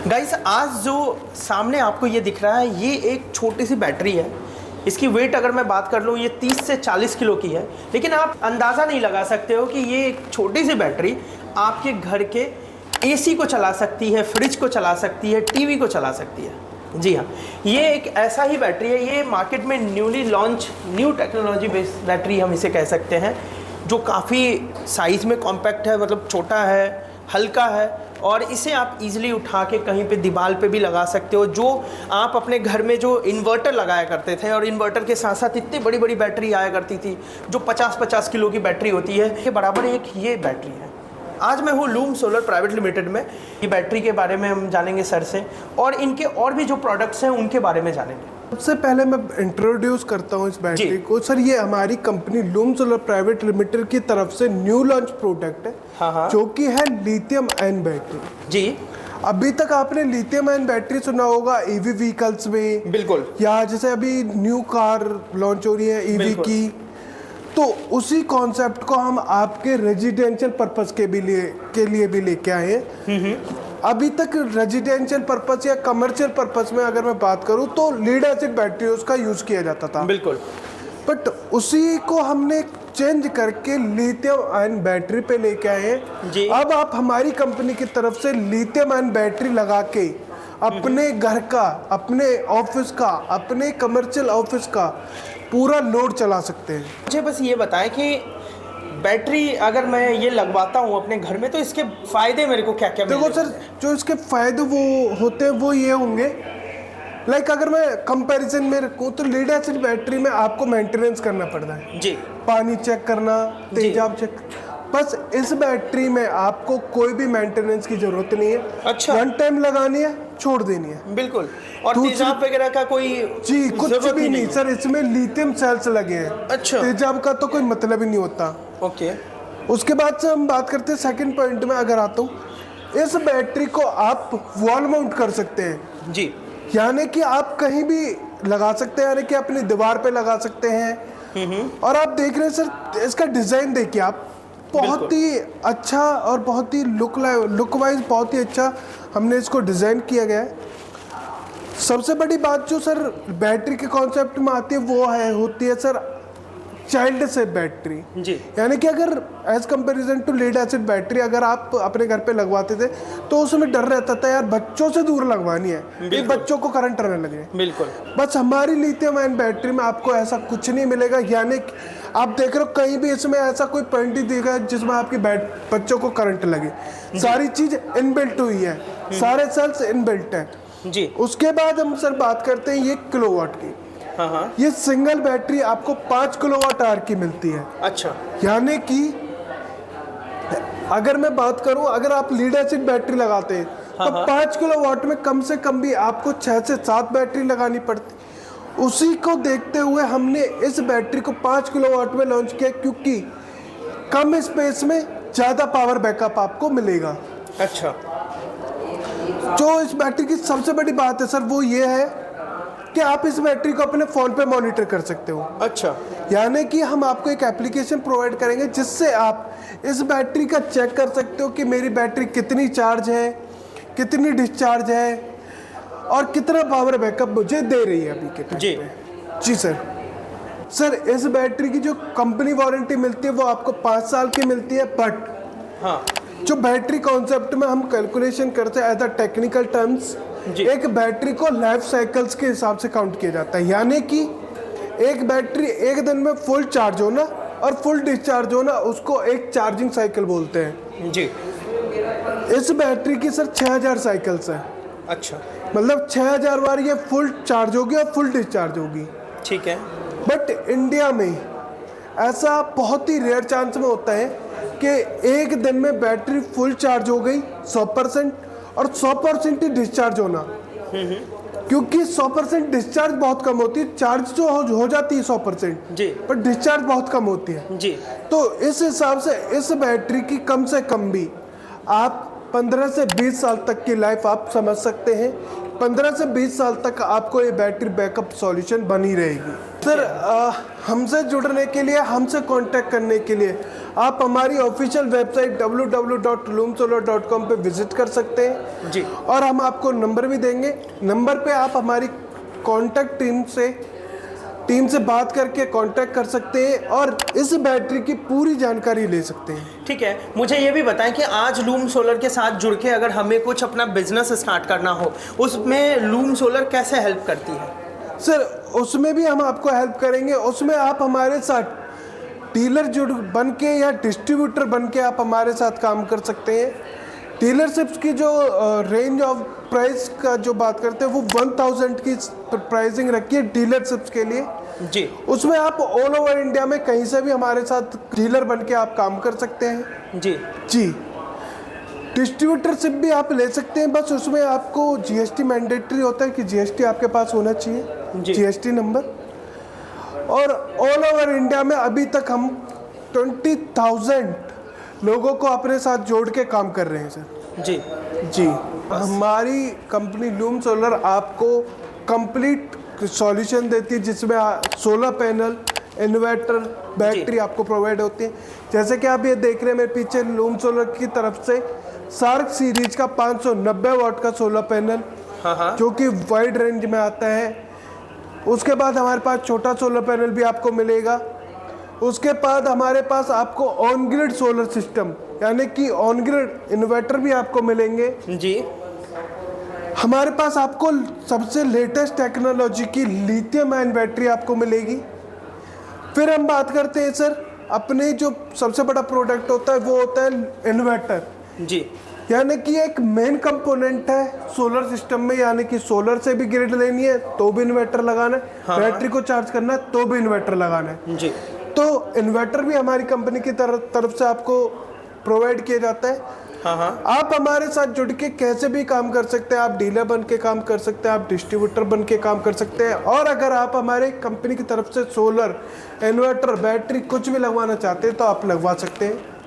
Guys आज जो सामने आपको ये दिख रहा है ये एक छोटी सी बैटरी है। इसकी वेट अगर मैं बात कर लूँ ये 30 से 40 किलो की है, लेकिन आप अंदाज़ा नहीं लगा सकते हो कि ये एक छोटी सी बैटरी आपके घर के एसी को चला सकती है, फ्रिज को चला सकती है, टीवी को चला सकती है। जी हाँ, ये एक ऐसा ही बैटरी है। ये मार्केट में newly launch new technology based battery हम इसे कह सकते हैं, जो काफ़ी साइज़ में कॉम्पैक्ट है, मतलब छोटा है, हल्का है और इसे आप इजीली उठा के कहीं पे दीवार पे भी लगा सकते हो। जो आप अपने घर में जो इन्वर्टर लगाया करते थे और इन्वर्टर के साथ साथ इतनी बड़ी बड़ी बैटरी आया करती थी जो 50-50 किलो की बैटरी होती है, के बराबर एक ये बैटरी है। आज मैं हूँ लूम सोलर प्राइवेट लिमिटेड में। ये बैटरी के बारे में हम जानेंगे सर से और इनके और भी जो प्रोडक्ट्स हैं उनके बारे में जानेंगे। सबसे पहले मैं इंट्रोड्यूस करता हूँ इस बैटरी को। सर ये हमारी company loom solar private limited की तरफ से न्यू लॉन्च प्रोडक्ट है। हाँ। जो कि है लिथियम आयन बैटरी। जी, अभी तक आपने लिथियम आयन बैटरी सुना होगा ईवी व्हीकल्स में, बिल्कुल, या जैसे अभी न्यू कार लॉन्च हो रही है ईवी की, तो उसी कॉन्सेप्ट को हम आपके रेजिडेंशियल पर्पस के लिए भी लेके आए हैं। अभी तक रेजिडेंशियल पर्पस या कमर्शियल पर्पस में अगर मैं बात करूं तो लीड एसिड बैटरीज का यूज किया जाता था, बिल्कुल, बट उसी को हमने चेंज करके लिथियम आयन बैटरी पे लेके आए हैं। अब आप हमारी कंपनी की तरफ से लिथियम आयन बैटरी लगा के अपने घर का, अपने ऑफिस का, अपने कमर्शियल ऑफिस का पूरा लोड चला सकते हैं। मुझे बस ये बताएं कि बैटरी अगर मैं ये लगवाता हूँ अपने घर में तो इसके फ़ायदे मेरे को क्या क्या मिलेंगे? देखो सर, जो इसके फ़ायदे वो होते हैं वो ये होंगे, लाइक अगर मैं कंपैरिजन में रखूँ तो लीड एसिड बैटरी में आपको मेंटेनेंस करना पड़ता है, जी, पानी चेक करना, तेजाब चेक। बस इस बैटरी में आपको कोई भी मेंटेनेंस की जरूरत नहीं है। अच्छा, वन टाइम लगानी है, छोड़ देनी है, बिल्कुल। और तेजाब वगैरह का कोई जी कुछ भी नहीं सर, इसमें लिथियम सेल्स लगे हैं। अच्छा, तेजाब का तो कोई मतलब ही नहीं होता। ओके, उसके बाद से हम बात करते हैं सेकंड पॉइंट में अगर आता हूँ, इस बैटरी को आप वॉल माउंट कर सकते हैं, जी, यानी कि आप कहीं भी लगा सकते हैं, यानी कि अपनी दीवार पे लगा सकते हैं। और आप देख रहे हैं सर, इसका डिजाइन देखिए आप, बहुत ही अच्छा और बहुत ही लुक वाइज बहुत ही अच्छा हमने इसको डिजाइन किया गया है। सबसे बड़ी बात जो सर बैटरी के कॉन्सेप्ट में आती है वो होती है सर चाइल्ड सेफ बैटरी, जी, यानी कि अगर as comparison to lead acid battery अगर आप अपने घर पे लगवाते थे तो उसमें डर रहता था यार बच्चों से दूर लगवानी है, ये बच्चों को करंट रहने लगे, बिल्कुल। बस हमारी लिथियम आयन बैटरी में आपको ऐसा कुछ नहीं मिलेगा, यानी आप देख रहे हो कहीं भी इसमें ऐसा कोई पॉइंट नहीं दिखेगा जिसमें आपकी बच्चों को करंट लगे। सारी चीज इनबिल्ट हुई है, सारे सेल्स इनबिल्ट है, जी। उसके बाद हम सर बात करते हैं ये किलोवाट की। हाँ। ये सिंगल बैटरी आपको 5 किलोवाट आवर की मिलती है। अच्छा, यानी कि अगर मैं बात करूं, अगर आप लीड एसिड बैटरी लगाते हैं तो 5 किलोवाट में कम से कम भी आपको 6 से 7 बैटरी लगानी पड़ती। उसी को देखते हुए हमने इस बैटरी को 5 किलोवाट में लॉन्च किया, क्योंकि कम स्पेस में ज्यादा पावर बैकअप आपको मिलेगा। अच्छा, जो इस बैटरी की सबसे बड़ी बात है सर वो ये है कि आप इस बैटरी को अपने फोन पे मॉनिटर कर सकते हो। अच्छा, यानी कि हम आपको एक एप्लीकेशन प्रोवाइड करेंगे जिससे आप इस बैटरी का चेक कर सकते हो कि मेरी बैटरी कितनी चार्ज है, कितनी डिस्चार्ज है और कितना पावर बैकअप मुझे दे रही है अभी के टाइम पे। जी सर, इस बैटरी की जो कंपनी वारंटी मिलती है वो आपको 5 साल की मिलती है, बट हाँ, जो बैटरी कॉन्सेप्ट में हम कैलकुलेशन करते हैं एज अ टेक्निकल टर्म्स, एक बैटरी को लाइफ साइकिल्स के हिसाब से काउंट किया जाता है, यानी कि एक बैटरी एक दिन में फुल चार्ज होना और फुल डिस्चार्ज होना उसको एक चार्जिंग साइकिल बोलते हैं, जी। इस बैटरी की सर 6000 साइकिल्स है। अच्छा, मतलब 6000 बार ये फुल चार्ज होगी और फुल डिस्चार्ज होगी, ठीक है। बट इंडिया में ऐसा बहुत ही रेयर चांस में होता है कि एक दिन में बैटरी फुल चार्ज हो गई 100% और 100% ही डिस्चार्ज होना, क्योंकि 100% डिस्चार्ज बहुत कम होती है, चार्ज जो हो जाती है 100% जी, पर डिस्चार्ज बहुत कम होती है, जी। तो इस हिसाब से इस बैटरी की कम से कम भी आप 15 से 20 साल तक की लाइफ आप समझ सकते हैं। 15 से 20 साल तक आपको ये बैटरी बैकअप सॉल्यूशन बनी रहेगी। सर हमसे जुड़ने के लिए, हमसे कांटेक्ट करने के लिए आप हमारी ऑफिशियल वेबसाइट www.loomsolar.com पे विजिट कर सकते हैं जी। और हम आपको नंबर भी देंगे। नंबर पे आप हमारी कॉन्टैक्ट टीम से बात करके कांटेक्ट कर सकते हैं और इस बैटरी की पूरी जानकारी ले सकते हैं। ठीक है, मुझे ये भी बताएं कि आज लूम सोलर के साथ जुड़ के अगर हमें कुछ अपना बिजनेस स्टार्ट करना हो, उसमें लूम सोलर कैसे हेल्प करती है? सर उसमें भी हम आपको हेल्प करेंगे। उसमें आप हमारे साथ डीलर जुड़ बन के या डिस्ट्रीब्यूटर बन के आप हमारे साथ काम कर सकते हैं। डीलरशिप्स की जो रेंज ऑफ प्राइस का जो बात करते हैं वो 1000 की प्राइसिंग रखी है डीलरशिप्स के लिए जी। उसमें आप ऑल ओवर इंडिया में कहीं से भी हमारे साथ डीलर बन के आप काम कर सकते हैं। जी जी। डिस्ट्रीब्यूटरशिप भी आप ले सकते हैं, बस उसमें आपको जीएसटी मैंडेटरी होता है कि जीएसटी आपके पास होना चाहिए, जीएसटी नंबर। और ऑल ओवर इंडिया में अभी तक हम 20,000 लोगों को अपने साथ जोड़ के काम कर रहे हैं सर। जी जी। हमारी कंपनी लूम सोलर आपको कंप्लीट सॉल्यूशन देती है जिसमें सोलर पैनल, इन्वर्टर, बैटरी आपको प्रोवाइड होती है। जैसे कि आप ये देख रहे हैं मेरे पीछे लूम सोलर की तरफ से सार्क सीरीज का 590 वाट का सोलर पैनल, जो कि वाइड रेंज में आता है। उसके बाद हमारे पास छोटा सोलर पैनल भी आपको मिलेगा। उसके बाद हमारे पास आपको ऑन ग्रिड सोलर सिस्टम यानी कि ऑन ग्रिड इन्वर्टर भी आपको मिलेंगे। जी। हमारे पास आपको सबसे लेटेस्ट टेक्नोलॉजी की लिथियम आयन बैटरी आपको मिलेगी। फिर हम बात करते हैं सर अपने जो सबसे बड़ा प्रोडक्ट होता है वो होता है इन्वर्टर। जी। यानी कि एक मेन कंपोनेंट है सोलर सिस्टम में, यानी कि सोलर से भी ग्रिड लेनी है तो भी इन्वर्टर लगाना है, बैटरी को चार्ज करना है तो भी इन्वर्टर लगाना है। जी। तो इन्वर्टर भी हमारी कंपनी की तरफ से आपको प्रोवाइड किया जाता है। आप हमारे साथ जुड़ के कैसे भी काम कर सकते हैं। आप डीलर बन के काम कर सकते हैं, आप डिस्ट्रीब्यूटर बन के काम कर सकते हैं, और अगर आप हमारे कंपनी की तरफ से सोलर, इन्वर्टर, बैटरी कुछ भी लगवाना चाहते हैं तो आप लगवा सकते हैं।